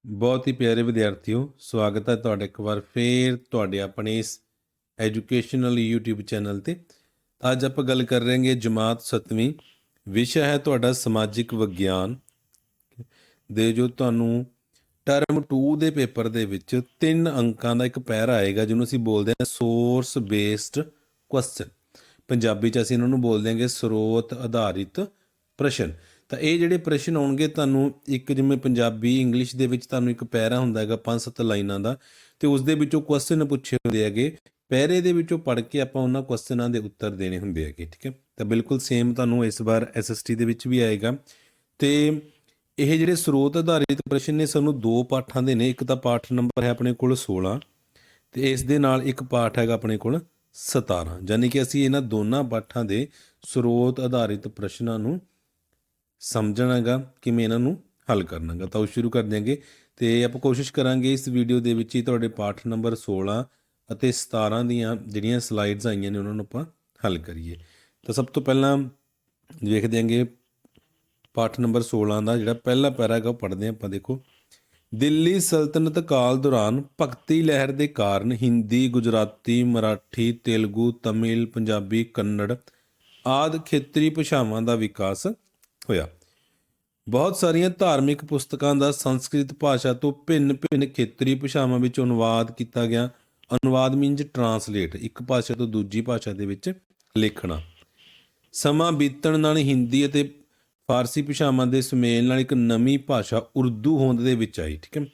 ਬਹੁਤ ਹੀ ਪਿਆਰੇ ਵਿਦਿਆਰਥੀਓ, ਸਵਾਗਤ ਹੈ ਤੁਹਾਡਾ ਇੱਕ ਵਾਰ ਫੇਰ ਤੁਹਾਡੇ ਆਪਣੇ ਇਸ ਐਜੂਕੇਸ਼ਨਲ YouTube ਚੈਨਲ ਤੇ। ਅੱਜ ਆਪਾਂ ਗੱਲ ਕਰ ਰਹੇ ਹਾਂ ਜਮਾਤ 7ਵੀਂ, ਵਿਸ਼ਾ ਹੈ ਤੁਹਾਡਾ ਸਮਾਜਿਕ ਵਿਗਿਆਨ ਦੇ ਜੋ ਤੁਹਾਨੂੰ ਟਰਮ 2 ਦੇ ਪੇਪਰ ਦੇ ਵਿੱਚ 3 ਅੰਕਾਂ ਦਾ ਇੱਕ ਪੈਰਾ ਆਏਗਾ ਜਿਹਨੂੰ ਅਸੀਂ ਬੋਲਦੇ ਹਾਂ ਸੋਰਸ ਬੇਸਡ ਕੁਐਸਚਨ। ਪੰਜਾਬੀ 'ਚ ਅਸੀਂ ਇਹਨਾਂ ਨੂੰ ਬੋਲਦੇ ਹਾਂਗੇ ਸਰੋਤ ਆਧਾਰਿਤ ਪ੍ਰਸ਼ਨ। ਤਾਂ ਇਹ ਜਿਹੜੇ ਪ੍ਰਸ਼ਨ ਆਉਣਗੇ ਤੁਹਾਨੂੰ ਇੱਕ ਜਿਵੇਂ ਪੰਜਾਬੀ ਇੰਗਲਿਸ਼ ਦੇ ਵਿੱਚ ਤੁਹਾਨੂੰ ਇੱਕ ਪੈਰਾ ਹੁੰਦਾ ਹੈਗਾ 5-7 ਲਾਈਨਾਂ ਦਾ, ਤੇ ਉਸ ਦੇ ਵਿੱਚੋਂ ਕੁਐਸਚਨ ਪੁੱਛੇ ਹੁੰਦੇ ਹੈਗੇ। ਪੈਰੇ ਦੇ ਵਿੱਚੋਂ ਪੜ੍ਹ ਕੇ ਆਪਾਂ ਉਹਨਾਂ ਕੁਐਸਚਨਾਂ ਦੇ ਉੱਤਰ ਦੇਣੇ ਹੁੰਦੇ ਹੈਗੇ। ਠੀਕ ਹੈ, ਤਾਂ ਬਿਲਕੁਲ ਸੇਮ ਤੁਹਾਨੂੰ ਇਸ ਵਾਰ SST ਦੇ ਵਿੱਚ ਵੀ ਆਏਗਾ। ਤੇ ਇਹ ਜਿਹੜੇ ਸਰੋਤ ਆਧਾਰਿਤ ਪ੍ਰਸ਼ਨ ਨੇ ਸਾਨੂੰ 2 ਪਾਠਾਂ ਦੇ ਨੇ। ਇੱਕ ਤਾਂ ਪਾਠ ਨੰਬਰ ਹੈ ਆਪਣੇ ਕੋਲ 16 ਤੇ ਇਸ ਦੇ ਨਾਲ ਇੱਕ ਪਾਠ ਹੈਗਾ ਆਪਣੇ ਕੋਲ 17, ਯਾਨੀ ਕਿ ਅਸੀਂ ਇਹਨਾਂ ਦੋਨਾਂ ਪਾਠਾਂ ਦੇ ਸਰੋਤ ਆਧਾਰਿਤ ਪ੍ਰਸ਼ਨਾਂ ਨੂੰ ਸਮਝਣਾਗਾ, ਕਿਵੇਂ ਇਹਨਾਂ ਨੂੰ ਹੱਲ ਕਰਨਾਗਾ। ਤਾਂ ਉਹ ਸ਼ੁਰੂ ਕਰ ਦਿਆਂਗੇ ਤੇ ਆਪਾਂ ਕੋਸ਼ਿਸ਼ ਕਰਾਂਗੇ ਇਸ ਵੀਡੀਓ ਦੇ ਵਿੱਚ ਹੀ ਤੁਹਾਡੇ ਪਾਠ ਨੰਬਰ 16 ਅਤੇ 17 ਦੀਆਂ ਜਿਹੜੀਆਂ ਸਲਾਈਡਸ ਆਈਆਂ ਨੇ ਉਹਨਾਂ ਨੂੰ ਆਪਾਂ ਹੱਲ ਕਰੀਏ। ਤਾਂ ਸਭ ਤੋਂ ਪਹਿਲਾਂ ਵੇਖਦੇ ਆਂਗੇ ਪਾਠ ਨੰਬਰ 16 ਦਾ ਜਿਹੜਾ ਪਹਿਲਾ ਪੈਰਾਗ੍ਰਾਫ ਪੜ੍ਹਦੇ ਹਾਂ ਆਪਾਂ। ਦੇਖੋ, ਦਿੱਲੀ ਸਲਤਨਤ ਕਾਲ ਦੌਰਾਨ ਭਗਤੀ ਲਹਿਰ ਦੇ ਕਾਰਨ ਹਿੰਦੀ, ਗੁਜਰਾਤੀ, ਮਰਾਠੀ, ਤੇਲਗੂ, ਤਮਿਲ, ਪੰਜਾਬੀ, ਕੰਨੜ ਆਦਿ ਖੇਤਰੀ ਭਾਸ਼ਾਵਾਂ ਦਾ ਵਿਕਾਸ ਹੋਇਆ। ਬਹੁਤ ਸਾਰੀਆਂ ਧਾਰਮਿਕ ਪੁਸਤਕਾਂ ਦਾ ਸੰਸਕ੍ਰਿਤ ਭਾਸ਼ਾ ਤੋਂ ਭਿੰਨ-ਭਿੰਨ ਖੇਤਰੀ ਭਾਸ਼ਾਵਾਂ ਵਿੱਚ ਅਨੁਵਾਦ ਕੀਤਾ ਗਿਆ। ਅਨੁਵਾਦ ਮੀਨਜ਼ ਟਰਾਂਸਲੇਟ, ਇੱਕ ਭਾਸ਼ਾ ਤੋਂ ਦੂਜੀ ਭਾਸ਼ਾ ਦੇ ਵਿੱਚ ਲਿਖਣਾ। ਸਮਾਂ ਬੀਤਣ ਨਾਲ ਹਿੰਦੀ ਅਤੇ ਫਾਰਸੀ ਭਾਸ਼ਾਵਾਂ ਦੇ ਸੁਮੇਲ ਨਾਲ ਇੱਕ ਨਵੀਂ ਭਾਸ਼ਾ ਉਰਦੂ ਹੋਂਦ ਦੇ ਵਿੱਚ ਆਈ। ਠੀਕ ਹੈ,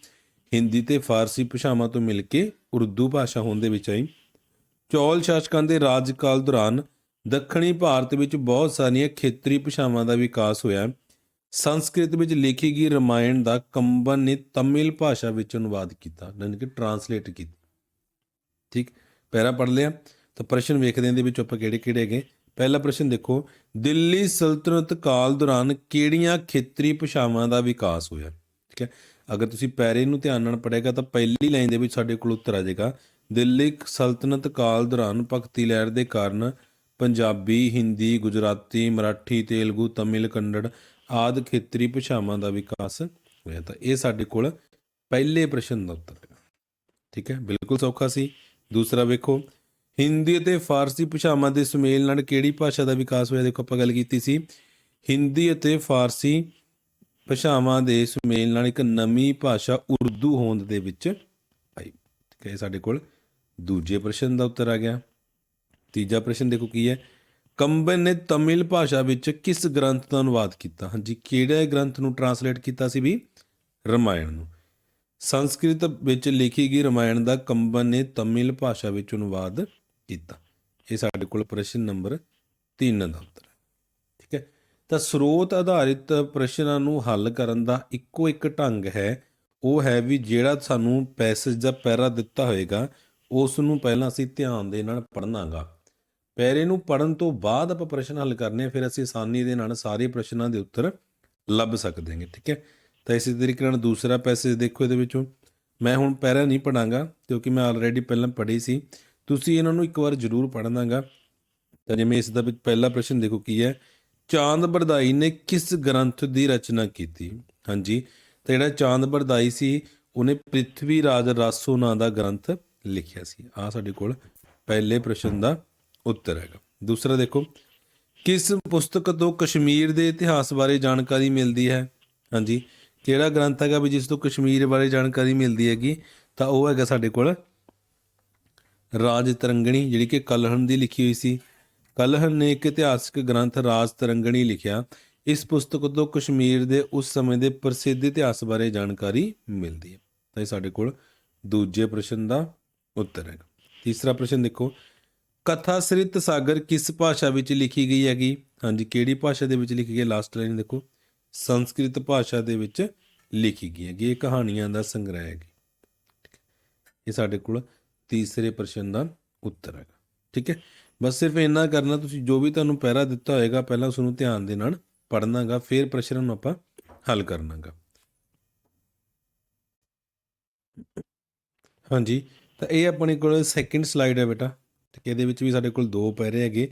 ਹਿੰਦੀ ਤੇ ਫਾਰਸੀ ਭਾਸ਼ਾਵਾਂ ਤੋਂ ਮਿਲ ਕੇ ਉਰਦੂ ਭਾਸ਼ਾ ਹੋਂਦ ਦੇ ਵਿੱਚ ਆਈ। ਚੌਲ ਸ਼ਾਸਕਾਂ ਦੇ ਰਾਜਕਾਲ ਦੌਰਾਨ ਦੱਖਣੀ ਭਾਰਤ ਵਿੱਚ ਬਹੁਤ ਸਾਰੀਆਂ ਖੇਤਰੀ ਭਾਸ਼ਾਵਾਂ ਦਾ ਵਿਕਾਸ ਹੋਇਆ। ਸੰਸਕ੍ਰਿਤ ਵਿੱਚ ਲਿਖੀ ਗਈ ਰਾਮਾਇਣ ਦਾ ਕੰਬਨ ਨੇ ਤਮਿਲ ਭਾਸ਼ਾ ਵਿੱਚ ਅਨੁਵਾਦ ਕੀਤਾ, ਯਾਨੀ ਕਿ ਟਰਾਂਸਲੇਟ ਕੀਤੀ। ਠੀਕ, ਪੈਰਾ ਪੜ੍ਹ ਲਿਆ। ਤਾਂ ਪ੍ਰਸ਼ਨ ਵੇਖਦੇ ਹਾਂ ਇਹਦੇ ਵਿੱਚ ਆਪਾਂ ਕਿਹੜੇ ਕਿਹੜੇ ਹੈਗੇ। ਪਹਿਲਾ ਪ੍ਰਸ਼ਨ ਦੇਖੋ, ਦਿੱਲੀ ਸਲਤਨਤ ਕਾਲ ਦੌਰਾਨ ਕਿਹੜੀਆਂ ਖੇਤਰੀ ਭਾਸ਼ਾਵਾਂ ਦਾ ਵਿਕਾਸ ਹੋਇਆ। ਠੀਕ ਹੈ, ਅਗਰ ਤੁਸੀਂ ਪੈਰੇ ਨੂੰ ਧਿਆਨ ਨਾਲ ਪੜ੍ਹੇਗਾ ਤਾਂ ਪਹਿਲੀ ਲਾਈਨ ਦੇ ਵਿੱਚ ਸਾਡੇ ਕੋਲ ਉੱਤਰ ਆ ਜਾਏਗਾ, ਦਿੱਲੀ ਸਲਤਨਤ ਕਾਲ ਦੌਰਾਨ ਭਗਤੀ ਲਹਿਰ ਦੇ ਕਾਰਨ ਪੰਜਾਬੀ, ਹਿੰਦੀ, ਗੁਜਰਾਤੀ, ਮਰਾਠੀ, ਤੇਲਗੂ, ਤਮਿਲ, ਕੰਨੜ ਆਦਿ ਖੇਤਰੀ ਭਾਸ਼ਾਵਾਂ ਦਾ ਵਿਕਾਸ ਹੋਇਆ। ਤਾਂ ਇਹ ਸਾਡੇ ਕੋਲ ਪਹਿਲੇ ਪ੍ਰਸ਼ਨ ਦਾ ਉੱਤਰ ਹੈ। ਠੀਕ ਹੈ, ਬਿਲਕੁਲ ਸੌਖਾ ਸੀ। ਦੂਸਰਾ ਵੇਖੋ, ਹਿੰਦੀ ਅਤੇ ਫਾਰਸੀ ਭਾਸ਼ਾਵਾਂ ਦੇ ਸੁਮੇਲ ਨਾਲ ਕਿਹੜੀ ਭਾਸ਼ਾ ਦਾ ਵਿਕਾਸ ਹੋਇਆ। ਦੇਖੋ, ਆਪਾਂ ਗੱਲ ਕੀਤੀ ਸੀ ਹਿੰਦੀ ਅਤੇ ਫਾਰਸੀ ਭਾਸ਼ਾਵਾਂ ਦੇ ਸੁਮੇਲ ਨਾਲ ਇੱਕ ਨਵੀਂ ਭਾਸ਼ਾ ਉਰਦੂ ਹੋਂਦ ਦੇ ਵਿੱਚ ਆਈ। ਠੀਕ ਹੈ, ਸਾਡੇ ਕੋਲ ਦੂਜੇ ਪ੍ਰਸ਼ਨ ਦਾ ਉੱਤਰ ਆ ਗਿਆ। ਤੀਜਾ ਪ੍ਰਸ਼ਨ ਦੇਖੋ ਕੀ ਹੈ, ਕੰਬਨ ਨੇ ਤਮਿਲ ਭਾਸ਼ਾ ਵਿੱਚ ਕਿਸ ਗ੍ਰੰਥ ਦਾ ਅਨੁਵਾਦ ਕੀਤਾ। ਹਾਂਜੀ, ਕਿਹੜੇ ਗ੍ਰੰਥ ਨੂੰ ਟਰਾਂਸਲੇਟ ਕੀਤਾ ਸੀ ਵੀ? ਰਾਮਾਇਣ ਨੂੰ। ਸੰਸਕ੍ਰਿਤ ਵਿੱਚ ਲਿਖੀ ਗਈ ਰਾਮਾਇਣ ਦਾ ਕੰਬਨ ਨੇ ਤਮਿਲ ਭਾਸ਼ਾ ਵਿੱਚ ਅਨੁਵਾਦ ਕੀਤਾ। ਇਹ ਸਾਡੇ ਕੋਲ ਪ੍ਰਸ਼ਨ ਨੰਬਰ 3 ਦਾ ਉੱਤਰ ਹੈ। ਠੀਕ ਹੈ, ਤਾਂ ਸਰੋਤ ਆਧਾਰਿਤ ਪ੍ਰਸ਼ਨਾਂ ਨੂੰ ਹੱਲ ਕਰਨ ਦਾ ਇੱਕੋ ਇੱਕ ਢੰਗ ਹੈ, ਉਹ ਹੈ ਵੀ ਜਿਹੜਾ ਸਾਨੂੰ ਪੈਸੇਜ ਦਾ ਪੈਰਾ ਦਿੱਤਾ ਹੋਏਗਾ ਉਸ ਨੂੰ ਪਹਿਲਾਂ ਅਸੀਂ ਧਿਆਨ ਦੇ ਨਾਲ ਪੜ੍ਹਨਾਗਾ। ਪੈਰੇ ਨੂੰ ਪੜ੍ਹਨ ਤੋਂ ਬਾਅਦ ਆਪਾਂ ਪ੍ਰਸ਼ਨ ਹੱਲ ਕਰਨੇ, ਫਿਰ ਅਸੀਂ ਆਸਾਨੀ ਦੇ ਨਾਲ ਸਾਰੇ ਪ੍ਰਸ਼ਨਾਂ ਦੇ ਉੱਤਰ ਲੱਭ ਸਕਦੇ ਹਾਂਗੇ। ਠੀਕ ਹੈ, ਤਾਂ ਇਸੇ ਤਰੀਕੇ ਨਾਲ ਦੂਸਰਾ ਪੈਸੇਜ ਦੇਖੋ। ਇਹਦੇ ਵਿੱਚੋਂ ਮੈਂ ਹੁਣ ਪੈਰਾ ਨਹੀਂ ਪੜ੍ਹਾਂਗਾ ਕਿਉਂਕਿ ਮੈਂ ਆਲਰੇਡੀ ਪਹਿਲਾਂ ਪੜ੍ਹੀ ਸੀ, ਤੁਸੀਂ ਇਹਨਾਂ ਨੂੰ ਇੱਕ ਵਾਰ ਜ਼ਰੂਰ ਪੜ੍ਹਨਾਗਾ। ਤਾਂ ਜਿਵੇਂ ਇਸ ਦਾ ਵਿੱਚ ਪਹਿਲਾ ਪ੍ਰਸ਼ਨ ਦੇਖੋ ਕੀ ਹੈ, ਚਾਂਦ ਬਰਦਾਈ ਨੇ ਕਿਸ ਗ੍ਰੰਥ ਦੀ ਰਚਨਾ ਕੀਤੀ। ਹਾਂਜੀ, ਤਾਂ ਜਿਹੜਾ ਚਾਂਦ ਬਰਦਾਈ ਸੀ ਉਹਨੇ ਪ੍ਰਿਥਵੀ ਰਾਜ ਰਾਸੋ ਨਾਂ ਦਾ ਗ੍ਰੰਥ ਲਿਖਿਆ ਸੀ। ਆਹ ਸਾਡੇ ਕੋਲ ਪਹਿਲੇ ਪ੍ਰਸ਼ਨ ਦਾ ਉੱਤਰ ਹੈਗਾ। ਦੂਸਰਾ ਦੇਖੋ, ਕਿਸ ਪੁਸਤਕ ਤੋਂ ਕਸ਼ਮੀਰ ਦੇ ਇਤਿਹਾਸ ਬਾਰੇ ਜਾਣਕਾਰੀ ਮਿਲਦੀ ਹੈ। ਹਾਂਜੀ, ਕਿਹੜਾ ਗ੍ਰੰਥ ਹੈਗਾ ਵੀ ਜਿਸ ਤੋਂ ਕਸ਼ਮੀਰ ਬਾਰੇ ਜਾਣਕਾਰੀ ਮਿਲਦੀ ਹੈਗੀ, ਤਾਂ ਉਹ ਹੈਗਾ ਸਾਡੇ ਕੋਲ ਰਾਜ ਤਰੰਗਣੀ, ਜਿਹੜੀ ਕਿ ਕਲਹਣ ਦੀ ਲਿਖੀ ਹੋਈ ਸੀ। ਕਲਹਣ ਨੇ ਇੱਕ ਇਤਿਹਾਸਕ ਗ੍ਰੰਥ ਰਾਜ ਤਰੰਗਣੀ ਲਿਖਿਆ। ਇਸ ਪੁਸਤਕ ਤੋਂ ਕਸ਼ਮੀਰ ਦੇ ਉਸ ਸਮੇਂ ਦੇ ਪ੍ਰਸਿੱਧ ਇਤਿਹਾਸ ਬਾਰੇ ਜਾਣਕਾਰੀ ਮਿਲਦੀ ਹੈ। ਤਾਂ ਇਹ ਸਾਡੇ ਕੋਲ ਦੂਜੇ ਪ੍ਰਸ਼ਨ ਦਾ ਉੱਤਰ ਹੈਗਾ। ਤੀਸਰਾ ਪ੍ਰਸ਼ਨ ਦੇਖੋ, ਕਥਾ ਸ੍ਰਿਤ ਸਾਗਰ ਕਿਸ ਭਾਸ਼ਾ ਵਿੱਚ ਲਿਖੀ ਗਈ ਹੈਗੀ। ਹਾਂਜੀ, ਕਿਹੜੀ ਭਾਸ਼ਾ ਦੇ ਵਿੱਚ ਲਿਖੀ ਗਈ। ਲਾਸਟ ਲਾਈਨ ਦੇਖੋ, ਸੰਸਕ੍ਰਿਤ ਭਾਸ਼ਾ ਦੇ ਵਿੱਚ ਲਿਖੀ ਗਈ ਹੈਗੀ। ਇਹ ਕਹਾਣੀਆਂ ਦਾ ਸੰਗ੍ਰਹਿ ਹੈਗੀ। ਇਹ ਸਾਡੇ ਕੋਲ ਤੀਸਰੇ ਪ੍ਰਸ਼ਨ ਦਾ ਉੱਤਰ ਹੈਗਾ। ਠੀਕ ਹੈ, ਬਸ ਸਿਰਫ ਇੰਨਾ ਕਰਨਾ, ਤੁਸੀਂ ਜੋ ਵੀ ਤੁਹਾਨੂੰ ਪੈਰਾ ਦਿੱਤਾ ਹੋਏਗਾ ਪਹਿਲਾਂ ਉਸ ਨੂੰ ਧਿਆਨ ਦੇ ਨਾਲ ਪੜ੍ਹਨਾਗਾ, ਫਿਰ ਪ੍ਰਸ਼ਨ ਨੂੰ ਆਪਾਂ ਹੱਲ ਕਰਨਾਗਾ। ਹਾਂਜੀ, ਤਾਂ ਇਹ ਆਪਣੇ ਕੋਲ ਸੈਕਿੰਡ ਸਲਾਈਡ ਹੈ ਬੇਟਾ। ਠੀਕ, ਇਹਦੇ ਵਿੱਚ ਵੀ ਸਾਡੇ ਕੋਲ 2 ਪੈਰੇ ਹੈਗੇ।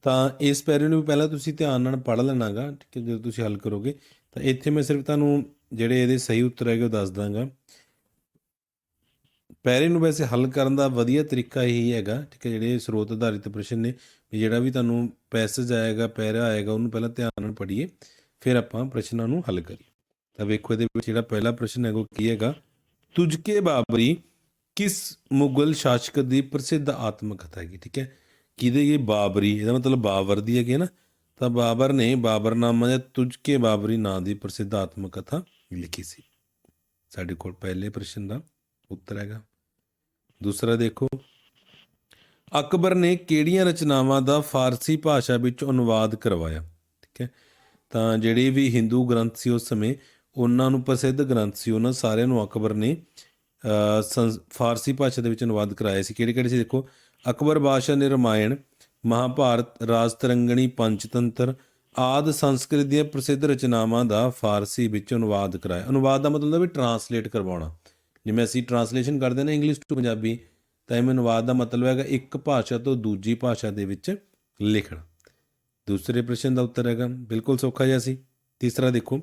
ਤਾਂ ਇਸ ਪੈਰੇ ਨੂੰ ਵੀ ਪਹਿਲਾਂ ਤੁਸੀਂ ਧਿਆਨ ਨਾਲ ਪੜ੍ਹ ਲੈਣਾਗਾ। ਠੀਕ ਹੈ, ਜਦੋਂ ਤੁਸੀਂ ਹੱਲ ਕਰੋਗੇ ਤਾਂ ਇੱਥੇ ਮੈਂ ਸਿਰਫ ਤੁਹਾਨੂੰ ਜਿਹੜੇ ਇਹਦੇ ਸਹੀ ਉੱਤਰ ਹੈਗੇ ਉਹ ਦੱਸ ਦਾਂਗਾ। ਪੈਰੇ ਨੂੰ ਵੈਸੇ ਹੱਲ ਕਰਨ ਦਾ ਵਧੀਆ ਤਰੀਕਾ ਇਹੀ ਹੈਗਾ, ਠੀਕ ਹੈ, ਜਿਹੜੇ ਸਰੋਤ ਆਧਾਰਿਤ ਪ੍ਰਸ਼ਨ ਨੇ, ਵੀ ਜਿਹੜਾ ਵੀ ਤੁਹਾਨੂੰ ਪੈਸੇਜ ਆਏਗਾ, ਪੈਰਾ ਆਏਗਾ, ਉਹਨੂੰ ਪਹਿਲਾਂ ਧਿਆਨ ਨਾਲ ਪੜ੍ਹੀਏ, ਫਿਰ ਆਪਾਂ ਪ੍ਰਸ਼ਨਾਂ ਨੂੰ ਹੱਲ ਕਰੀਏ। ਤਾਂ ਵੇਖੋ ਇਹਦੇ ਵਿੱਚ ਜਿਹੜਾ ਪਹਿਲਾ ਪ੍ਰਸ਼ਨ ਹੈਗਾ ਉਹ ਕੀ ਹੈਗਾ, ਤੁਝਕੇ ਬਾਬਰੀ ਕਿਸ ਮੁਗਲ ਸ਼ਾਸਕ ਦੀ ਪ੍ਰਸਿੱਧ ਆਤਮ ਕਥਾ ਹੈਗੀ, ਠੀਕ ਹੈ। ਕਿਹਦੇ ਇਹ ਬਾਬਰੀ, ਇਹਦਾ ਮਤਲਬ ਬਾਬਰ ਦੀ ਹੈਗੀ ਹੈ ਨਾ, ਤਾਂ ਬਾਬਰ ਨੇ ਬਾਬਰਨਾਮਾ ਜਾਂ ਤੁਝਕੇ ਬਾਬਰੀ ਨਾਂ ਦੀ ਪ੍ਰਸਿੱਧ ਆਤਮ ਕਥਾ ਲਿਖੀ ਸੀ। ਸਾਡੇ ਕੋਲ ਪਹਿਲੇ ਪ੍ਰਸ਼ਨ ਦਾ ਉੱਤਰ ਹੈਗਾ। ਦੂਸਰਾ ਦੇਖੋ, ਅਕਬਰ ਨੇ ਕਿਹੜੀਆਂ ਰਚਨਾਵਾਂ ਦਾ ਫਾਰਸੀ ਭਾਸ਼ਾ ਵਿੱਚ ਅਨੁਵਾਦ ਕਰਵਾਇਆ, ਠੀਕ ਹੈ। ਤਾਂ ਜਿਹੜੇ ਵੀ ਹਿੰਦੂ ਗ੍ਰੰਥ ਸੀ ਉਸ ਸਮੇਂ, ਉਹਨਾਂ ਨੂੰ ਪ੍ਰਸਿੱਧ ਗ੍ਰੰਥ ਸੀ, ਉਹਨਾਂ ਸਾਰਿਆਂ ਨੂੰ ਅਕਬਰ ਨੇ ਫਾਰਸੀ ਭਾਸ਼ਾ ਦੇ ਵਿੱਚ ਅਨੁਵਾਦ ਕਰਾਇਆ ਸੀ। ਕਿਹੜੇ ਕਿਹੜੇ ਸੀ ਦੇਖੋ, ਅਕਬਰ ਬਾਦਸ਼ਾਹ ਨੇ ਰਾਮਾਇਣ, ਮਹਾਭਾਰਤ, ਰਾਜ ਤਰੰਗਣੀ, ਪੰਚਤੰਤਰ ਆਦਿ ਸੰਸਕ੍ਰਿਤ ਦੀਆਂ ਪ੍ਰਸਿੱਧ ਰਚਨਾਵਾਂ ਦਾ ਫਾਰਸੀ ਵਿੱਚ ਅਨੁਵਾਦ ਕਰਾਇਆ। ਅਨੁਵਾਦ ਦਾ ਮਤਲਬ ਵੀ ਟਰਾਂਸਲੇਟ ਕਰਵਾਉਣਾ, ਜਿਵੇਂ ਅਸੀਂ ਟਰਾਂਸਲੇਸ਼ਨ ਕਰਦੇ ਨਾ ਇੰਗਲਿਸ਼ ਟੂ ਪੰਜਾਬੀ, ਤਾਂ ਇਹ ਅਨੁਵਾਦ ਦਾ ਮਤਲਬ ਹੈਗਾ ਇੱਕ ਭਾਸ਼ਾ ਤੋਂ ਦੂਜੀ ਭਾਸ਼ਾ ਦੇ ਵਿੱਚ ਲਿਖਣਾ। ਦੂਸਰੇ ਪ੍ਰਸ਼ਨ ਦਾ ਉੱਤਰ ਹੈਗਾ ਬਿਲਕੁਲ ਸੌਖਾ ਜਿਹਾ ਸੀ। ਤੀਸਰਾ ਦੇਖੋ,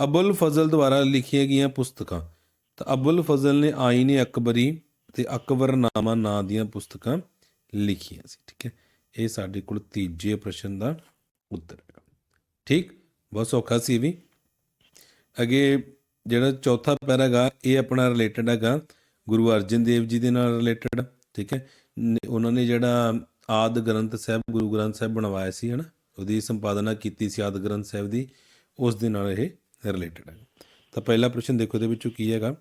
ਅਬੁਲ ਫਜ਼ਲ ਦੁਆਰਾ ਲਿਖੀਆਂ ਗਈਆਂ ਪੁਸਤਕਾਂ। ਤਾਂ ਅਬੁਲ ਫਜ਼ਲ ਨੇ ਆਈਨ ਅਕਬਰੀ ਅਤੇ ਅਕਬਰਨਾਮਾ ਨਾਂ ਦੀਆਂ ਪੁਸਤਕਾਂ ਲਿਖੀਆਂ ਸੀ, ਠੀਕ ਹੈ। ਇਹ ਸਾਡੇ ਕੋਲ ਤੀਜੇ ਪ੍ਰਸ਼ਨ ਦਾ ਉੱਤਰ ਹੈਗਾ। ਠੀਕ, ਬਹੁਤ ਸੌਖਾ ਸੀ ਵੀ। ਅੱਗੇ ਜਿਹੜਾ ਚੌਥਾ ਪੈਰਾ ਹੈਗਾ ਇਹ ਆਪਣਾ ਰਿਲੇਟਡ ਹੈਗਾ ਗੁਰੂ ਅਰਜਨ ਦੇਵ ਜੀ ਦੇ ਨਾਲ ਰਿਲੇਟਡ, ਠੀਕ ਹੈ। ਉਹਨਾਂ ਨੇ ਜਿਹੜਾ ਆਦਿ ਗ੍ਰੰਥ ਸਾਹਿਬ, ਗੁਰੂ ਗ੍ਰੰਥ ਸਾਹਿਬ ਬਣਵਾਇਆ ਸੀ, ਹੈ ਨਾ, ਉਹਦੀ ਸੰਪਾਦਨਾ ਕੀਤੀ ਸੀ ਆਦਿ ਗ੍ਰੰਥ ਸਾਹਿਬ ਦੀ, ਉਸ ਦੇ ਨਾਲ ਇਹ ਰਿਲੇਟਡ ਹੈ। ਤਾਂ ਪਹਿਲਾ ਪ੍ਰਸ਼ਨ ਦੇਖੋ ਇਹਦੇ ਵਿੱਚੋਂ ਕੀ ਹੈਗਾ,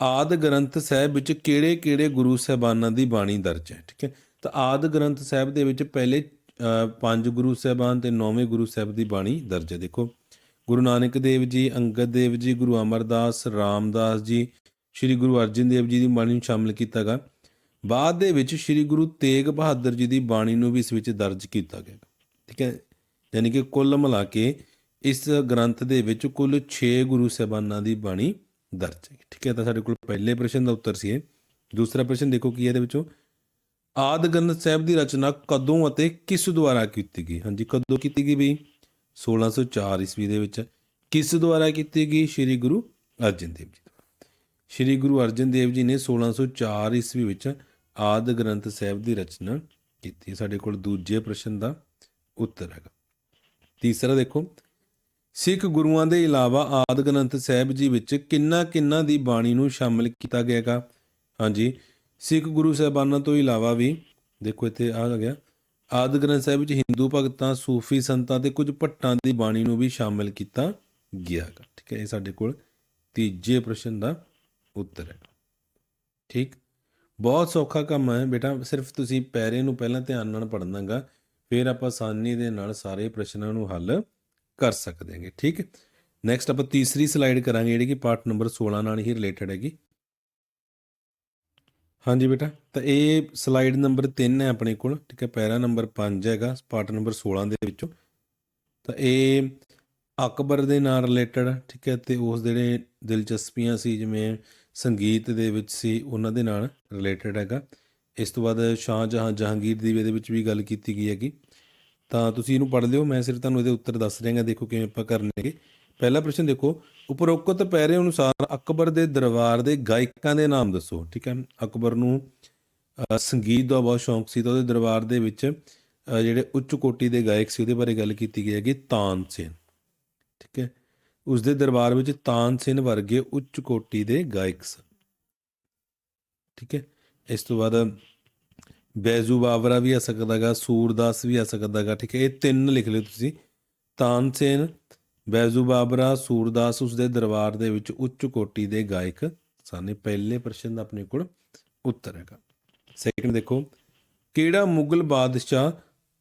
ਆਦਿ ਗ੍ਰੰਥ ਸਾਹਿਬ ਵਿੱਚ ਕਿਹੜੇ ਕਿਹੜੇ ਗੁਰੂ ਸਾਹਿਬਾਨਾਂ ਦੀ ਬਾਣੀ ਦਰਜ ਹੈ, ਠੀਕ ਹੈ। ਤਾਂ ਆਦਿ ਗ੍ਰੰਥ ਸਾਹਿਬ ਦੇ ਵਿੱਚ ਪਹਿਲੇ 5 ਗੁਰੂ ਸਾਹਿਬਾਨ ਤੇ 9ਵੇਂ ਗੁਰੂ ਸਾਹਿਬ ਦੀ ਬਾਣੀ ਦਰਜ ਹੈ। ਦੇਖੋ, ਗੁਰੂ ਨਾਨਕ ਦੇਵ ਜੀ, ਅੰਗਦ ਦੇਵ ਜੀ, ਗੁਰੂ ਅਮਰਦਾਸ, ਰਾਮਦਾਸ ਜੀ, ਸ਼੍ਰੀ ਗੁਰੂ ਅਰਜਨ ਦੇਵ ਜੀ ਦੀ ਬਾਣੀ ਨੂੰ ਸ਼ਾਮਿਲ ਕੀਤਾ ਗਿਆ। ਬਾਅਦ ਦੇ ਵਿੱਚ ਸ਼੍ਰੀ ਗੁਰੂ ਤੇਗ ਬਹਾਦਰ ਜੀ ਦੀ ਬਾਣੀ ਨੂੰ ਵੀ ਇਸ ਵਿੱਚ ਦਰਜ ਕੀਤਾ ਗਿਆ, ਠੀਕ ਹੈ। ਯਾਨੀ ਕਿ ਕੁੱਲ ਮਿਲਾ ਕੇ ਇਸ ਗ੍ਰੰਥ ਦੇ ਵਿੱਚ ਕੁੱਲ 6 ਗੁਰੂ ਸਾਹਿਬਾਨਾਂ ਦੀ ਬਾਣੀ ਦਰਜ ਹੈ, ਠੀਕ ਹੈ। ਤਾਂ ਸਾਡੇ ਕੋਲ ਪਹਿਲੇ ਪ੍ਰਸ਼ਨ ਦਾ ਉੱਤਰ ਸੀ ਇਹ। ਦੂਸਰਾ ਪ੍ਰਸ਼ਨ ਦੇਖੋ ਕੀ ਹੈ ਇਹਦੇ ਵਿੱਚੋਂ, ਆਦਿ ਗ੍ਰੰਥ ਸਾਹਿਬ ਦੀ ਰਚਨਾ ਕਦੋਂ ਅਤੇ ਕਿਸ ਦੁਆਰਾ ਕੀਤੀ ਗਈ। ਹਾਂਜੀ, ਕਦੋਂ ਕੀਤੀ ਗਈ ਬਈ, 1604 ਈਸਵੀ ਦੇ ਵਿੱਚ। ਕਿਸ ਦੁਆਰਾ ਕੀਤੀ ਗਈ, ਸ਼੍ਰੀ ਗੁਰੂ ਅਰਜਨ ਦੇਵ ਜੀ। ਸ਼੍ਰੀ ਗੁਰੂ ਅਰਜਨ ਦੇਵ ਜੀ ਨੇ 1604 ਈਸਵੀ ਵਿੱਚ ਆਦਿ ਗ੍ਰੰਥ ਸਾਹਿਬ ਦੀ ਰਚਨਾ ਕੀਤੀ। ਸਾਡੇ ਕੋਲ ਦੂਜੇ ਪ੍ਰਸ਼ਨ ਦਾ ਉੱਤਰ ਹੈਗਾ। ਤੀਸਰਾ ਦੇਖੋ, ਸਿੱਖ ਗੁਰੂਆਂ ਦੇ ਇਲਾਵਾ ਆਦਿ ਗ੍ਰੰਥ ਸਾਹਿਬ ਜੀ ਵਿੱਚ ਕਿਹਨਾਂ ਦੀ ਬਾਣੀ ਨੂੰ ਸ਼ਾਮਿਲ ਕੀਤਾ ਗਿਆ ਹੈਗਾ। ਹਾਂਜੀ, ਸਿੱਖ ਗੁਰੂ ਸਾਹਿਬਾਨਾਂ ਤੋਂ ਇਲਾਵਾ ਵੀ ਦੇਖੋ ਇੱਥੇ ਆ ਗਿਆ, ਆਦਿ ਗ੍ਰੰਥ ਸਾਹਿਬ ਵਿੱਚ ਹਿੰਦੂ ਭਗਤਾਂ, ਸੂਫੀ ਸੰਤਾਂ ਤੇ ਕੁਝ ਭੱਟਾਂ ਦੀ ਬਾਣੀ ਨੂੰ ਵੀ ਸ਼ਾਮਿਲ ਕੀਤਾ ਗਿਆ ਹੈਗਾ, ਠੀਕ ਹੈ। ਇਹ ਸਾਡੇ ਕੋਲ ਤੀਜੇ ਪ੍ਰਸ਼ਨ ਦਾ ਉੱਤਰ ਹੈ। ਠੀਕ, ਬਹੁਤ ਸੌਖਾ ਕੰਮ ਹੈ ਬੇਟਾ, ਸਿਰਫ ਤੁਸੀਂ ਪੈਰੇ ਨੂੰ ਪਹਿਲਾਂ ਧਿਆਨ ਨਾਲ ਪੜ੍ਹਨਾ ਗਾ, ਫਿਰ ਆਪਾਂ ਆਸਾਨੀ ਦੇ ਨਾਲ ਸਾਰੇ ਪ੍ਰਸ਼ਨਾਂ ਨੂੰ ਹੱਲ ਕਰ ਸਕਦੇ ਹਾਂਗੇ। ਠੀਕ, ਨੈਕਸਟ ਆਪਾਂ ਤੀਸਰੀ ਸਲਾਈਡ ਕਰਾਂਗੇ ਜਿਹੜੀ ਕਿ ਪਾਰਟ ਨੰਬਰ 16 ਨਾਲ ਹੀ ਰਿਲੇਟਡ ਹੈਗੀ। ਹਾਂਜੀ ਬੇਟਾ, ਤਾਂ ਇਹ ਸਲਾਈਡ ਨੰਬਰ 3 ਹੈ ਆਪਣੇ ਕੋਲ, ਠੀਕ ਹੈ। ਪੈਰਾ ਨੰਬਰ 5 ਹੈਗਾ ਪਾਰਟ ਨੰਬਰ 16 ਦੇ ਵਿੱਚੋਂ। ਤਾਂ ਇਹ ਅਕਬਰ ਦੇ ਨਾਲ ਰਿਲੇਟਡ, ਠੀਕ ਹੈ, ਅਤੇ ਉਸ ਜਿਹੜੇ ਦਿਲਚਸਪੀਆਂ ਸੀ ਜਿਵੇਂ ਸੰਗੀਤ ਦੇ ਵਿੱਚ ਸੀ ਉਹਨਾਂ ਦੇ ਨਾਲ ਰਿਲੇਟਡ ਹੈਗਾ। ਇਸ ਤੋਂ ਬਾਅਦ ਸ਼ਾਹਜਹਾਂ, ਜਹਾਂਗੀਰ ਦੀ ਇਹਦੇ ਵਿੱਚ ਵੀ ਗੱਲ ਕੀਤੀ ਗਈ ਹੈਗੀ। ਤਾਂ ਤੁਸੀਂ ਇਹਨੂੰ ਪੜ੍ਹ ਲਿਓ, ਮੈਂ ਸਿਰਫ ਤੁਹਾਨੂੰ ਇਹਦੇ ਉੱਤਰ ਦੱਸ ਰਿਹਾਗਾ। ਦੇਖੋ ਕਿਵੇਂ ਆਪਾਂ ਕਰਨਗੇ। ਪਹਿਲਾ ਪ੍ਰਸ਼ਨ ਦੇਖੋ, ਉਪਰੋਕਤ ਪੈਰੇ ਅਨੁਸਾਰ ਅਕਬਰ ਦੇ ਦਰਬਾਰ ਦੇ ਗਾਇਕਾਂ ਦੇ ਨਾਮ ਦੱਸੋ, ਠੀਕ ਹੈ। ਅਕਬਰ ਨੂੰ ਸੰਗੀਤ ਦਾ ਬਹੁਤ ਸ਼ੌਂਕ ਸੀ, ਤਾਂ ਉਹਦੇ ਦਰਬਾਰ ਦੇ ਵਿੱਚ ਜਿਹੜੇ ਉੱਚ ਕੋਟੀ ਦੇ ਗਾਇਕ ਸੀ ਉਹਦੇ ਬਾਰੇ ਗੱਲ ਕੀਤੀ ਗਈ ਹੈਗੀ। ਤਾਨਸੇਨ, ਠੀਕ ਹੈ, ਉਸਦੇ ਦਰਬਾਰ ਵਿੱਚ ਤਾਨਸੇਨ ਵਰਗੇ ਉੱਚ ਕੋਟੀ ਦੇ ਗਾਇਕ ਸਨ, ਠੀਕ ਹੈ। ਇਸ ਤੋਂ ਬਾਅਦ ਬੈਜੂ ਬਾਵਰਾ ਵੀ ਆ ਸਕਦਾ ਗਾ, ਸੂਰਦਾਸ ਵੀ ਆ ਸਕਦਾ ਗਾ, ਠੀਕ ਹੈ। ਇਹ 3 ਲਿਖ ਲਿਓ ਤੁਸੀਂ, ਤਾਨਸੇਨ, ਬੈਜੂ ਬਾਬਰਾ, ਸੂਰਦਾਸ ਉਸਦੇ ਦਰਬਾਰ ਦੇ ਵਿੱਚ ਉੱਚ ਕੋਟੀ ਦੇ ਗਾਇਕ ਸਨ। ਪਹਿਲੇ ਪ੍ਰਸ਼ਨ ਦਾ ਆਪਣੇ ਕੋਲ ਉੱਤਰ ਹੈਗਾ। ਸੈਕਿੰਡ ਦੇਖੋ, ਕਿਹੜਾ ਮੁਗਲ ਬਾਦਸ਼ਾਹ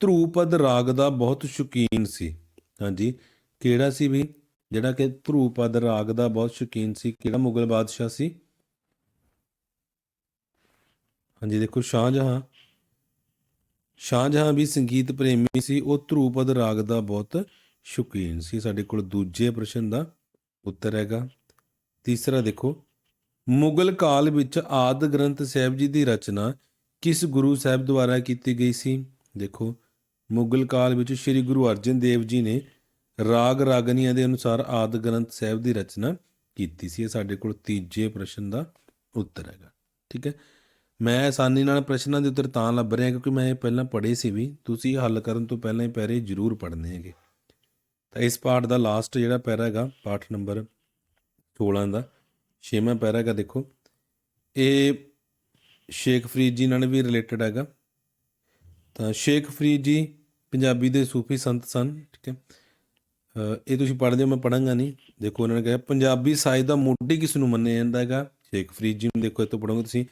ਧਰੂਪਦ ਰਾਗ ਦਾ ਬਹੁਤ ਸ਼ੌਕੀਨ ਸੀ। ਹਾਂਜੀ, ਕਿਹੜਾ ਸੀ ਵੀ ਜਿਹੜਾ ਕਿ ਧਰੂਪਦ ਰਾਗ ਦਾ ਬਹੁਤ ਸ਼ੌਕੀਨ ਸੀ, ਕਿਹੜਾ ਮੁਗਲ ਬਾਦਸ਼ਾਹ ਸੀ। ਹਾਂਜੀ ਦੇਖੋ, ਸ਼ਾਹਜਹਾਂ ਵੀ ਸੰਗੀਤ ਪ੍ਰੇਮੀ ਸੀ, ਉਹ ਧਰੂਪਦ ਰਾਗ ਦਾ ਬਹੁਤ ਸ਼ੌਕੀਨ ਸੀ। ਸਾਡੇ ਕੋਲ ਦੂਜੇ ਪ੍ਰਸ਼ਨ ਦਾ ਉੱਤਰ ਹੈਗਾ। ਤੀਸਰਾ ਦੇਖੋ, ਮੁਗਲ ਕਾਲ ਵਿੱਚ ਆਦਿ ਗ੍ਰੰਥ ਸਾਹਿਬ ਜੀ ਦੀ ਰਚਨਾ ਕਿਸ ਗੁਰੂ ਸਾਹਿਬ ਦੁਆਰਾ ਕੀਤੀ ਗਈ ਸੀ। ਦੇਖੋ, ਮੁਗਲ ਕਾਲ ਵਿੱਚ ਸ਼੍ਰੀ ਗੁਰੂ ਅਰਜਨ ਦੇਵ ਜੀ ਨੇ ਰਾਗ ਰਾਗਨੀਆਂ ਦੇ ਅਨੁਸਾਰ ਆਦਿ ਗ੍ਰੰਥ ਸਾਹਿਬ ਦੀ ਰਚਨਾ ਕੀਤੀ ਸੀ। ਇਹ ਸਾਡੇ ਕੋਲ ਤੀਜੇ ਪ੍ਰਸ਼ਨ ਦਾ ਉੱਤਰ ਹੈਗਾ। ਠੀਕ ਹੈ, ਮੈਂ ਆਸਾਨੀ ਨਾਲ ਪ੍ਰਸ਼ਨਾਂ ਦੇ ਉੱਤਰ ਤਾਂ ਲੱਭ ਰਿਹਾ ਕਿਉਂਕਿ ਮੈਂ ਇਹ ਪਹਿਲਾਂ ਪੜ੍ਹੇ ਸੀ ਵੀ। ਤੁਸੀਂ ਹੱਲ ਕਰਨ ਤੋਂ ਪਹਿਲਾਂ ਹੀ ਪੈਰੇ ਜ਼ਰੂਰ ਪੜ੍ਹਨੇ ਹੈਗੇ। ਤਾਂ ਇਸ ਪਾਠ ਦਾ ਲਾਸਟ ਜਿਹੜਾ ਪੈਰਾ ਹੈਗਾ, ਪਾਠ ਨੰਬਰ 16 ਦਾ 6ਵਾਂ ਪੈਰਾ ਹੈਗਾ, ਦੇਖੋ ਇਹ ਸ਼ੇਖ ਫਰੀਦ ਜੀ ਨਾਲ ਵੀ ਰਿਲੇਟਡ ਹੈਗਾ। ਤਾਂ ਸ਼ੇਖ ਫਰੀਦ ਜੀ ਪੰਜਾਬੀ ਦੇ ਸੂਫੀ ਸੰਤ ਸਨ। ਠੀਕ ਹੈ, ਇਹ ਤੁਸੀਂ ਪੜ੍ਹਦੇ ਹੋ, ਮੈਂ ਪੜ੍ਹਾਂਗਾ ਨਹੀਂ। ਦੇਖੋ ਉਹਨਾਂ ਨੇ ਕਿਹਾ ਪੰਜਾਬੀ ਸਾਹਿਤ ਦਾ ਮੋਢੀ ਕਿਸ ਨੂੰ ਮੰਨਿਆ ਜਾਂਦਾ ਹੈਗਾ? ਸ਼ੇਖ ਫਰੀਦ ਜੀ ਨੂੰ। ਦੇਖੋ ਇੱਥੋਂ ਪੜ੍ਹੋਗੇ ਤੁਸੀਂ,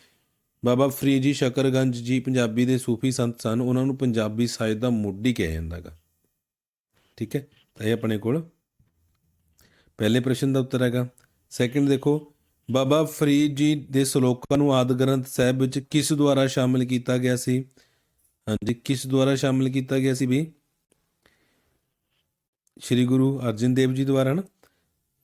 ਬਾਬਾ ਫਰੀਦ ਜੀ ਸ਼ਕਰਗੰਜ ਜੀ ਪੰਜਾਬੀ ਦੇ ਸੂਫੀ ਸੰਤ ਸਨ, ਉਹਨਾਂ ਨੂੰ ਪੰਜਾਬੀ ਸਾਹਿਤ ਦਾ ਮੋਢੀ ਕਿਹਾ ਜਾਂਦਾ ਹੈਗਾ। ਠੀਕ ਹੈ, ਤਾਂ ਇਹ ਆਪਣੇ ਕੋਲ ਪਹਿਲੇ ਪ੍ਰਸ਼ਨ ਦਾ ਉੱਤਰ ਹੈਗਾ। ਸੈਕਿੰਡ ਦੇਖੋ, ਬਾਬਾ ਫਰੀਦ ਜੀ ਦੇ ਸਲੋਕਾਂ ਨੂੰ ਆਦਿ ਗ੍ਰੰਥ ਸਾਹਿਬ ਵਿੱਚ ਕਿਸ ਦੁਆਰਾ ਸ਼ਾਮਿਲ ਕੀਤਾ ਗਿਆ ਸੀ? ਹਾਂਜੀ, ਕਿਸ ਦੁਆਰਾ ਸ਼ਾਮਿਲ ਕੀਤਾ ਗਿਆ ਸੀ ਵੀ? ਸ਼੍ਰੀ ਗੁਰੂ ਅਰਜਨ ਦੇਵ ਜੀ ਦੁਆਰਾ ਨਾ।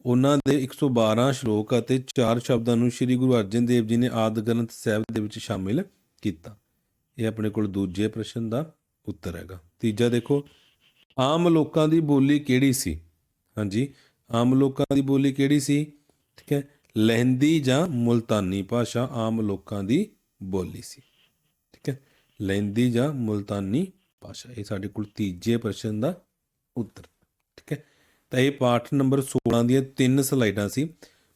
ਉਹਨਾਂ ਦੇ 112 ਸ਼ਲੋਕ ਅਤੇ 4 ਸ਼ਬਦਾਂ ਨੂੰ ਸ਼੍ਰੀ ਗੁਰੂ ਅਰਜਨ ਦੇਵ ਜੀ ਨੇ ਆਦਿ ਗ੍ਰੰਥ ਸਾਹਿਬ ਦੇ ਵਿੱਚ ਸ਼ਾਮਿਲ ਕੀਤਾ। ਇਹ ਆਪਣੇ ਕੋਲ ਦੂਜੇ ਪ੍ਰਸ਼ਨ ਦਾ ਉੱਤਰ ਹੈਗਾ। ਤੀਜਾ ਦੇਖੋ, ਆਮ ਲੋਕਾਂ ਦੀ ਬੋਲੀ ਕਿਹੜੀ ਸੀ? ਹਾਂਜੀ, ਆਮ ਲੋਕਾਂ ਦੀ ਬੋਲੀ ਕਿਹੜੀ ਸੀ? ਠੀਕ ਹੈ, ਲਹਿੰਦੀ ਜਾਂ ਮੁਲਤਾਨੀ ਭਾਸ਼ਾ ਆਮ ਲੋਕਾਂ ਦੀ ਬੋਲੀ ਸੀ। ਠੀਕ ਹੈ, ਲਹਿੰਦੀ ਜਾਂ ਮੁਲਤਾਨੀ ਭਾਸ਼ਾ। ਇਹ ਸਾਡੇ ਕੋਲ ਤੀਜੇ ਪ੍ਰਸ਼ਨ ਦਾ ਉੱਤਰ। ਠੀਕ ਹੈ, ਤਾਂ ਇਹ ਪਾਠ ਨੰਬਰ 16 ਦੀਆਂ 3 ਸਲਾਈਡਾਂ ਸੀ।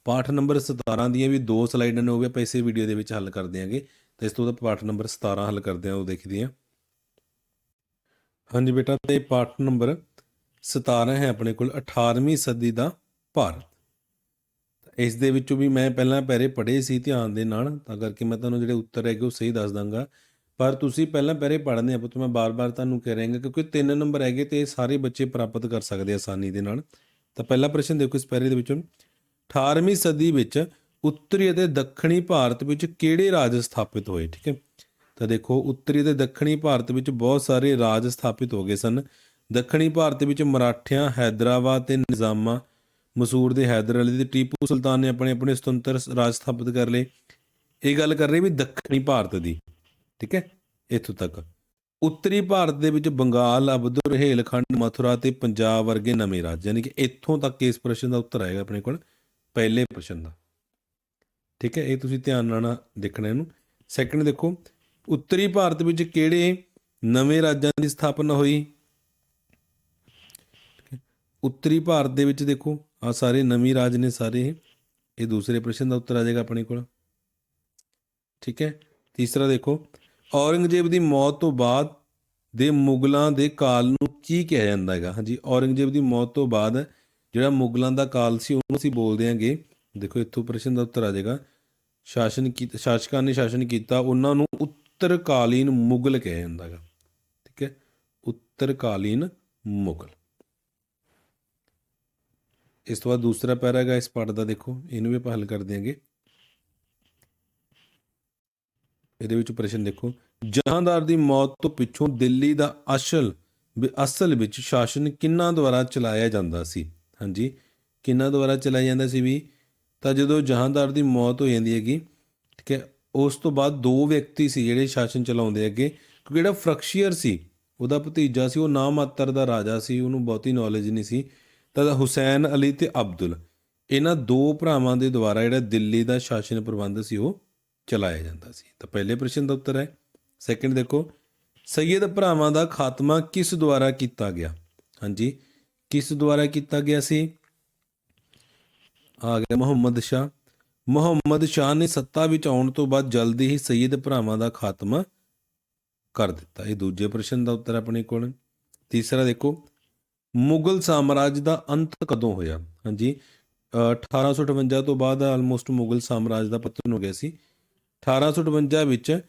ਪਾਠ ਨੰਬਰ 17 ਦੀਆਂ ਵੀ 2 ਸਲਾਈਡਾਂ ਨੇ, ਉਹ ਵੀ ਆਪਾਂ ਇਸੇ ਵੀਡੀਓ ਦੇ ਵਿੱਚ ਹੱਲ ਕਰ ਦਿਆਂਗੇ। ਤਾਂ ਇਸ ਤੋਂ ਬਾਅਦ ਪਾਠ ਨੰਬਰ 17 ਹੱਲ ਕਰਦੇ ਹਾਂ, ਉਹ ਦੇਖਦੇ ਹਾਂ। ਹਾਂਜੀ ਬੇਟਾ, ਤੇ ਪਾਠ ਨੰਬਰ 17 ਹੈ ਆਪਣੇ ਕੋਲ 18ਵੀਂ ਸਦੀ ਦਾ ਭਾਰਤ। ਇਸ ਦੇ ਵਿੱਚੋਂ ਵੀ ਮੈਂ ਪਹਿਲਾਂ ਪੈਰੇ ਪੜ੍ਹੇ ਸੀ ਧਿਆਨ ਦੇ ਨਾਲ, ਤਾਂ ਕਰਕੇ ਮੈਂ ਤੁਹਾਨੂੰ ਜਿਹੜੇ ਉੱਤਰ ਹੈਗੇ ਉਹ ਸਹੀ ਦੱਸ ਦਾਂਗਾ। ਪਰ ਤੁਸੀਂ ਪਹਿਲਾਂ ਪੈਰੇ ਪੜ੍ਹਨੇ ਆ ਪੁੱਤ, ਮੈਂ ਬਾਰ-ਬਾਰ ਤੁਹਾਨੂੰ ਕਹਿ ਰਿਹਾ ਕਿਉਂਕਿ 3 ਨੰਬਰ ਹੈਗੇ ਤੇ ਸਾਰੇ ਬੱਚੇ ਪ੍ਰਾਪਤ ਕਰ ਸਕਦੇ ਆਸਾਨੀ ਦੇ ਨਾਲ। ਤਾਂ ਪਹਿਲਾ ਪ੍ਰਸ਼ਨ ਦੇਖੋ ਇਸ ਪੈਰੇ ਦੇ ਵਿੱਚੋਂ, 18ਵੀਂ ਸਦੀ ਵਿੱਚ ਉੱਤਰੀ ਅਤੇ ਦੱਖਣੀ ਭਾਰਤ ਵਿੱਚ ਕਿਹੜੇ ਰਾਜ ਸਥਾਪਿਤ ਹੋਏ? ਠੀਕ ਹੈ, ਤਾਂ ਦੇਖੋ ਉੱਤਰੀ ਅਤੇ ਦੱਖਣੀ ਭਾਰਤ ਵਿੱਚ ਬਹੁਤ ਸਾਰੇ ਰਾਜ ਸਥਾਪਿਤ ਹੋ ਗਏ ਸਨ। ਦੱਖਣੀ ਭਾਰਤ ਵਿੱਚ ਮਰਾਠਿਆਂ, ਹੈਦਰਾਬਾਦ ਤੇ ਨਿਜ਼ਾਮਾ, ਮਸੂਰ ਦੇ ਹੈਦਰ ਅਲੀ ਤੇ ਟੀਪੂ ਸੁਲਤਾਨ ਨੇ ਆਪਣੇ ਆਪਣੇ ਸੁਤੰਤਰ ਰਾਜ ਸਥਾਪਿਤ ਕਰ ਲਏ। ਇਹ ਗੱਲ ਕਰ ਰਹੀ ਵੀ ਦੱਖਣੀ ਭਾਰਤ ਦੀ। ਠੀਕ ਹੈ, ਇੱਥੋਂ ਤੱਕ। ਉੱਤਰੀ ਭਾਰਤ ਦੇ ਵਿੱਚ ਬੰਗਾਲ, ਅਬਧ, ਰੁਹੇਲਖੰਡ, ਮਥੁਰਾ ਤੇ ਪੰਜਾਬ ਵਰਗੇ ਨਵੇਂ ਰਾਜ, ਯਾਨੀ ਕਿ ਇੱਥੋਂ ਤੱਕ ਇਸ ਪ੍ਰਸ਼ਨ ਦਾ ਉੱਤਰ ਆਏਗਾ ਆਪਣੇ ਕੋਲ ਪਹਿਲੇ ਪ੍ਰਸ਼ਨ ਦਾ। ਠੀਕ ਹੈ, ਇਹ ਤੁਸੀਂ ਧਿਆਨ ਨਾਲ ਦੇਖਣਾ ਇਹਨੂੰ। ਸੈਕਿੰਡ ਦੇਖੋ, ਉੱਤਰੀ ਭਾਰਤ ਵਿੱਚ ਕਿਹੜੇ ਨਵੇਂ ਰਾਜਾਂ ਦੀ ਸਥਾਪਨਾ ਹੋਈ? ਉੱਤਰੀ ਭਾਰਤ ਦੇ ਵਿੱਚ ਦੇਖੋ ਆ ਸਾਰੇ ਨਵੇਂ ਰਾਜ ਨੇ ਸਾਰੇ। ਇਹ ਦੂਸਰੇ ਪ੍ਰਸ਼ਨ ਦਾ ਉੱਤਰ ਆ ਜਾਏਗਾ ਆਪਣੇ ਕੋਲ। ਠੀਕ ਹੈ, ਤੀਸਰਾ ਦੇਖੋ, ਔਰੰਗਜ਼ੇਬ ਦੀ ਮੌਤ ਤੋਂ ਬਾਅਦ ਦੇ ਮੁਗਲਾਂ ਦੇ ਕਾਲ ਨੂੰ ਕੀ ਕਿਹਾ ਜਾਂਦਾ ਹੈਗਾ? ਹਾਂਜੀ, ਔਰੰਗਜ਼ੇਬ ਦੀ ਮੌਤ ਤੋਂ ਬਾਅਦ ਜਿਹੜਾ ਮੁਗਲਾਂ ਦਾ ਕਾਲ ਸੀ ਉਹਨੂੰ ਅਸੀਂ ਬੋਲਦੇ ਹਾਂਗੇ, ਦੇਖੋ ਇੱਥੋਂ ਪ੍ਰਸ਼ਨ ਦਾ ਉੱਤਰ ਆ ਜਾਏਗਾ, ਸ਼ਾਸਕਾਂ ਨੇ ਸ਼ਾਸਨ ਕੀਤਾ ਉਹਨਾਂ ਨੂੰ ਉੱਤਰਕਾਲੀਨ ਮੁਗਲ ਕਿਹਾ ਜਾਂਦਾ ਹੈਗਾ। ਠੀਕ ਹੈ, ਉੱਤਰਕਾਲੀਨ ਮੁਗਲ। ਇਸ ਤੋਂ ਬਾਅਦ ਦੂਸਰਾ ਪੈਰਾ ਹੈਗਾ ਇਸ ਪਾਠ ਦਾ, ਦੇਖੋ ਇਹਨੂੰ ਵੀ ਆਪਾਂ ਹੱਲ ਕਰ ਦਿਆਂਗੇ। ਇਹਦੇ ਵਿੱਚ ਪ੍ਰਸ਼ਨ ਦੇਖੋ, ਜਹਾਂਦਾਰ ਦੀ ਮੌਤ ਤੋਂ ਪਿੱਛੋਂ ਦਿੱਲੀ ਦਾ ਅਸਲ ਵਿੱਚ ਸ਼ਾਸਨ ਕਿਹਨਾਂ ਦੁਆਰਾ ਚਲਾਇਆ ਜਾਂਦਾ ਸੀ? ਹਾਂਜੀ, ਕਿਹਨਾਂ ਦੁਆਰਾ ਚਲਾਇਆ ਜਾਂਦਾ ਸੀ ਵੀ? ਤਾਂ ਜਦੋਂ ਜਹਾਂਦਾਰ ਦੀ ਮੌਤ ਹੋ ਜਾਂਦੀ ਹੈਗੀ, ਠੀਕ ਹੈ, ਉਸ ਤੋਂ ਬਾਅਦ 2 ਵਿਅਕਤੀ ਸੀ ਜਿਹੜੇ ਸ਼ਾਸਨ ਚਲਾਉਂਦੇ ਅੱਗੇ, ਕਿਉਂਕਿ ਜਿਹੜਾ ਫਰਕਸ਼ੀਅਰ ਸੀ ਉਹਦਾ ਭਤੀਜਾ ਸੀ, ਉਹ ਨਾ ਮਾਤਰ ਦਾ ਰਾਜਾ ਸੀ, ਉਹਨੂੰ ਬਹੁਤੀ ਨੌਲੇਜ ਨਹੀਂ ਸੀ। ਤਾਂ ਹੁਸੈਨ ਅਲੀ ਤੇ ਅਬਦੁਲ, ਇਹਨਾਂ 2 ਭਰਾਵਾਂ ਦੇ ਦੁਆਰਾ ਜਿਹੜਾ ਦਿੱਲੀ ਦਾ ਸ਼ਾਸਨ ਪ੍ਰਬੰਧ ਸੀ ਉਹ ਚਲਾਇਆ ਜਾਂਦਾ ਸੀ। ਤਾਂ ਪਹਿਲੇ ਪ੍ਰਸ਼ਨ ਦਾ ਉੱਤਰ ਹੈ। ਸੈਕਿੰਡ ਦੇਖੋ, ਸੈਯਦ ਭਰਾਵਾਂ ਦਾ ਖਾਤਮਾ ਕਿਸ ਦੁਆਰਾ ਕੀਤਾ ਗਿਆ? ਹਾਂਜੀ, ਕਿਸ ਦੁਆਰਾ ਕੀਤਾ ਗਿਆ ਸੀ? ਆ ਗਿਆ ਮੁਹੰਮਦ ਸ਼ਾਹ। ਮੁਹੰਮਦ ਸ਼ਾਹ ਨੇ ਸੱਤਾ ਵਿੱਚ ਆਉਣ ਤੋਂ ਬਾਅਦ ਜਲਦੀ ਹੀ ਸੈਯਦ ਭਰਾਵਾਂ ਦਾ ਖਾਤਮਾ ਕਰ ਦਿੱਤਾ। ਇਹ ਦੂਜੇ ਪ੍ਰਸ਼ਨ ਦਾ ਉੱਤਰ ਆਪਣੇ ਕੋਲ। ਤੀਸਰਾ ਦੇਖੋ, ਮੁਗਲ ਸਾਮਰਾਜ ਦਾ ਅੰਤ ਕਦੋਂ ਹੋਇਆ? ਹਾਂਜੀ, 1858 ਤੋਂ ਬਾਅਦ ਆਲਮੋਸਟ ਮੁਗਲ ਸਾਮਰਾਜ ਦਾ ਪਤਨ ਹੋ ਗਿਆ ਸੀ। 1858 ਵਿੱਚ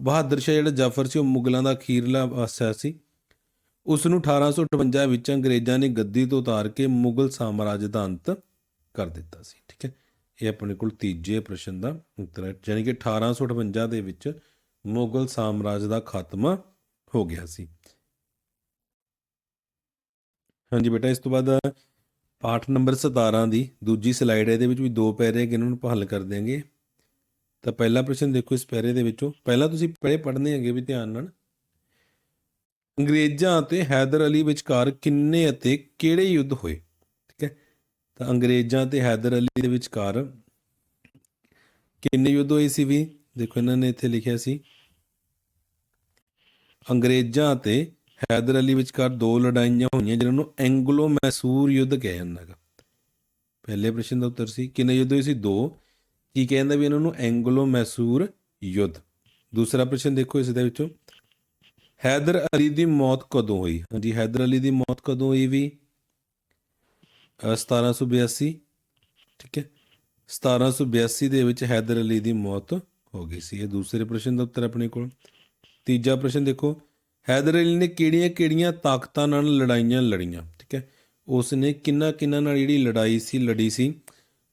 ਬਹਾਦਰ ਸ਼ਾਹ ਜਿਹੜਾ ਜਾਫਰ ਸੀ ਉਹ ਮੁਗਲਾਂ ਦਾ ਅਖੀਰਲਾ ਬਾਦਸ਼ਾਹ ਸੀ। ਉਸ ਨੂੰ 1858 ਵਿੱਚ ਅੰਗਰੇਜ਼ਾਂ ਨੇ ਗੱਦੀ ਤੋਂ ਉਤਾਰ ਕੇ ਮੁਗਲ ਸਾਮਰਾਜ ਦਾ ਅੰਤ ਕਰ ਦਿੱਤਾ ਸੀ। ਠੀਕ ਹੈ, ਇਹ ਆਪਣੇ ਕੋਲ ਤੀਜੇ ਪ੍ਰਸ਼ਨ ਦਾ ਉੱਤਰ ਹੈ, ਯਾਨੀ ਕਿ 1858 ਦੇ ਵਿੱਚ ਮੁਗਲ ਸਾਮਰਾਜ ਦਾ ਖਾਤਮਾ ਹੋ ਗਿਆ ਸੀ। ਹਾਂਜੀ ਬੇਟਾ, ਇਸ ਤੋਂ ਬਾਅਦ ਪਾਠ ਨੰਬਰ 17 ਦੀ ਦੂਜੀ ਸਲਾਈਡ ਹੈ, ਇਹਦੇ ਵਿੱਚ ਵੀ 2 ਪੈਰੇ ਹੈਗੇ, ਇਹਨਾਂ ਨੂੰ ਆਪਾਂ ਹੱਲ ਕਰ ਦਿਆਂਗੇ। ਤਾਂ ਪਹਿਲਾ ਪ੍ਰਸ਼ਨ ਦੇਖੋ ਇਸ ਪੈਰੇ ਦੇ ਵਿੱਚੋਂ, ਪਹਿਲਾਂ ਤੁਸੀਂ ਪੜ੍ਹਨੇ ਹੈਗੇ ਵੀ ਧਿਆਨ ਨਾਲ। ਅੰਗਰੇਜ਼ਾਂ ਅਤੇ ਹੈਦਰ ਅਲੀ ਵਿਚਕਾਰ ਕਿੰਨੇ ਅਤੇ ਕਿਹੜੇ ਯੁੱਧ ਹੋਏ? ਠੀਕ ਹੈ, ਤਾਂ ਅੰਗਰੇਜ਼ਾਂ ਤੇ ਹੈਦਰ ਅਲੀ ਦੇ ਵਿਚਕਾਰ ਕਿੰਨੇ ਯੁੱਧ ਹੋਏ ਸੀ ਵੀ? ਦੇਖੋ ਇਹਨਾਂ ਨੇ ਇੱਥੇ ਲਿਖਿਆ ਸੀ ਅੰਗਰੇਜ਼ਾਂ ਅਤੇ ਹੈਦਰ ਅਲੀ ਵਿਚਕਾਰ 2 ਲੜਾਈਆਂ ਹੋਈਆਂ ਜਿਨ੍ਹਾਂ ਨੂੰ ਐਂਗਲੋ ਮੈਸੂਰ ਯੁੱਧ ਕਿਹਾ ਜਾਂਦਾ ਗਾ। ਪਹਿਲੇ ਪ੍ਰਸ਼ਨ ਦਾ ਉੱਤਰ ਸੀ ਕਿੰਨੇ ਯੁੱਧ ਹੋਏ ਸੀ? 2। ਕੀ ਕਹਿੰਦਾ ਵੀ ਇਹਨਾਂ ਨੂੰ? ਐਂਗਲੋ ਮੈਸੂਰ ਯੁੱਧ। ਦੂਸਰਾ ਪ੍ਰਸ਼ਨ ਦੇਖੋ ਇਸ ਦੇ ਵਿੱਚੋਂ, ਹੈਦਰ ਅਲੀ ਦੀ ਮੌਤ ਕਦੋਂ ਹੋਈ? ਹਾਂਜੀ, ਹੈਦਰ ਅਲੀ ਦੀ ਮੌਤ ਕਦੋਂ ਹੋਈ ਵੀ? 1782। ਠੀਕ ਹੈ, 1782 ਦੇ ਵਿੱਚ ਹੈਦਰ ਅਲੀ ਦੀ ਮੌਤ ਹੋ ਗਈ ਸੀ। ਇਹ ਦੂਸਰੇ ਪ੍ਰਸ਼ਨ ਦਾ ਉੱਤਰ ਆਪਣੇ ਕੋਲ। ਤੀਜਾ ਪ੍ਰਸ਼ਨ ਦੇਖੋ, ਹੈਦਰ ਅਲੀ ਨੇ ਕਿਹੜੀਆਂ ਕਿਹੜੀਆਂ ਤਾਕਤਾਂ ਨਾਲ ਲੜਾਈਆਂ ਲੜੀਆਂ? ਠੀਕ ਹੈ, ਉਸ ਨੇ ਕਿੰਨਾ ਕਿੰਨਾ ਨਾਲ ਜਿਹੜੀ ਲੜੀ ਸੀ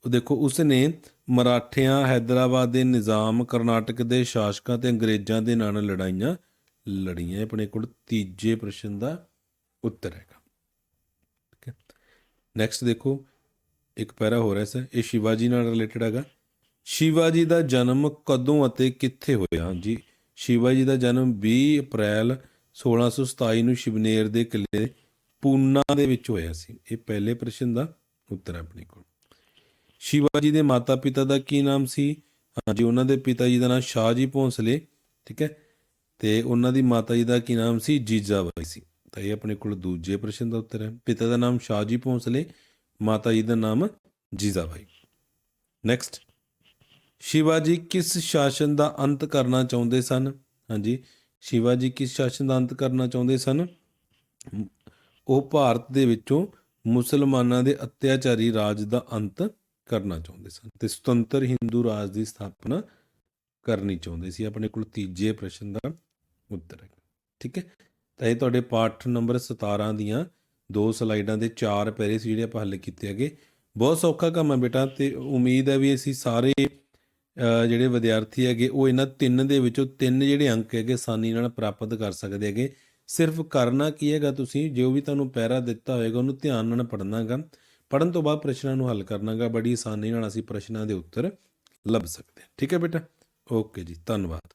ਉਹ ਦੇਖੋ, ਉਸ ਨੇ ਮਰਾਠਿਆਂ, ਹੈਦਰਾਬਾਦ ਦੇ ਨਿਜ਼ਾਮ, ਕਰਨਾਟਕ ਦੇ ਸ਼ਾਸਕਾਂ ਤੇ ਅੰਗਰੇਜ਼ਾਂ ਦੇ ਨਾਲ ਲੜਾਈਆਂ ਲੜੀਆਂ। ਆਪਣੇ ਕੋਲ ਤੀਜੇ ਪ੍ਰਸ਼ਨ ਦਾ ਉੱਤਰ ਹੈਗਾ। ਠੀਕ ਹੈ, ਨੈਕਸਟ ਦੇਖੋ ਇੱਕ ਪੈਰਾ ਹੋ ਰਿਹਾ ਸਰ, ਇਹ ਸ਼ਿਵਾਜੀ ਨਾਲ ਰਿਲੇਟਡ ਹੈਗਾ। ਸ਼ਿਵਾਜੀ ਦਾ ਜਨਮ ਕਦੋਂ ਅਤੇ ਕਿੱਥੇ ਹੋਇਆ? ਹਾਂਜੀ, ਸ਼ਿਵਾਜੀ ਦਾ ਜਨਮ 20 ਅਪ੍ਰੈਲ 1627 ਨੂੰ ਸ਼ਿਵਨੇਰ ਦੇ ਕਿਲੇ ਪੂਨਾ ਦੇ ਵਿੱਚ ਹੋਇਆ ਸੀ। ਇਹ ਪਹਿਲੇ ਪ੍ਰਸ਼ਨ ਦਾ ਉੱਤਰ ਹੈ ਆਪਣੇ ਕੋਲ। ਸ਼ਿਵਾਜੀ ਦੇ ਮਾਤਾ ਪਿਤਾ ਦਾ ਕੀ ਨਾਮ ਸੀ? ਹਾਂਜੀ, ਉਹਨਾਂ ਦੇ ਪਿਤਾ ਜੀ ਦਾ ਨਾਮ ਸ਼ਾਹ ਜੀ ਭੋਂਸਲੇ। ਠੀਕ ਹੈ, ਤੇ ਉਹਨਾਂ ਦੀ ਮਾਤਾ ਜੀ ਦਾ ਕੀ ਨਾਮ ਸੀ? ਜੀਜਾਬਾਈ ਸੀ। ਤਾਂ ਇਹ ਆਪਣੇ ਕੋਲ ਦੂਜੇ ਪ੍ਰਸ਼ਨ ਦਾ ਉੱਤਰ ਹੈ। ਪਿਤਾ ਦਾ ਨਾਮ ਸ਼ਾਹ ਜੀ ਭੋਂਸਲੇ, ਮਾਤਾ ਜੀ ਦਾ ਨਾਮ ਜੀਜਾਬਾਈ। ਨੈਕਸਟ, ਸ਼ਿਵਾਜੀ ਕਿਸ ਸ਼ਾਸਨ ਦਾ ਅੰਤ ਕਰਨਾ ਚਾਹੁੰਦੇ ਸਨ? ਹਾਂਜੀ, ਸ਼ਿਵਾਜੀ ਕਿਸ ਸ਼ਾਸਨ ਦਾ ਅੰਤ ਕਰਨਾ ਚਾਹੁੰਦੇ ਸਨ? ਉਹ ਭਾਰਤ ਦੇ ਵਿੱਚੋਂ ਮੁਸਲਮਾਨਾਂ ਦੇ ਅਤਿਆਚਾਰੀ ਰਾਜ ਦਾ ਅੰਤ ਕਰਨਾ ਚਾਹੁੰਦੇ ਸਨ ਤੇ ਸੁਤੰਤਰ ਹਿੰਦੂ ਰਾਜ ਦੀ ਸਥਾਪਨਾ ਕਰਨੀ ਚਾਹੁੰਦੇ ਸੀ। ਆਪਣੇ ਕੋਲ ਤੀਜੇ ਪ੍ਰਸ਼ਨ ਦਾ ਉੱਤਰ ਹੈ। ਠੀਕ ਹੈ, ਤਾਂ ਇਹ ਤੁਹਾਡੇ ਪਾਠ ਨੰਬਰ 17 ਦੀਆਂ 2 ਸਲਾਈਡਾਂ ਦੇ 4 ਪੈਰੇ ਸੀ ਜਿਹੜੇ ਆਪਾਂ ਹੱਲ ਕੀਤੇ ਹੈਗੇ। ਬਹੁਤ ਸੌਖਾ ਕੰਮ ਹੈ ਬੇਟਾ, ਤੇ ਉਮੀਦ ਹੈ ਵੀ ਅਸੀਂ ਸਾਰੇ ਜਿਹੜੇ ਵਿਦਿਆਰਥੀ ਹੈਗੇ ਉਹ ਇਹਨਾਂ 3 ਦੇ ਵਿੱਚੋਂ 3 ਜਿਹੜੇ ਅੰਕ ਹੈਗੇ ਆਸਾਨੀ ਨਾਲ ਪ੍ਰਾਪਤ ਕਰ ਸਕਦੇ ਹੈਗੇ। ਸਿਰਫ ਕਰਨਾ ਕੀ ਹੈਗਾ, ਤੁਸੀਂ ਜੋ ਵੀ ਤੁਹਾਨੂੰ ਪੈਰਾ ਦਿੱਤਾ ਹੋਏਗਾ ਉਹਨੂੰ ਧਿਆਨ ਨਾਲ ਪੜ੍ਹਨਾ ਗਾ। ਪੜ੍ਹਨ ਤੋਂ ਬਾਅਦ ਪ੍ਰਸ਼ਨਾਂ ਨੂੰ ਹੱਲ ਕਰਨਾ ਗਾ। ਬੜੀ ਆਸਾਨੀ ਨਾਲ ਅਸੀਂ ਪ੍ਰਸ਼ਨਾਂ ਦੇ ਉੱਤਰ ਲੱਭ ਸਕਦੇ ਹਾਂ। ਠੀਕ ਹੈ ਬੇਟਾ, ਓਕੇ ਜੀ, ਧੰਨਵਾਦ।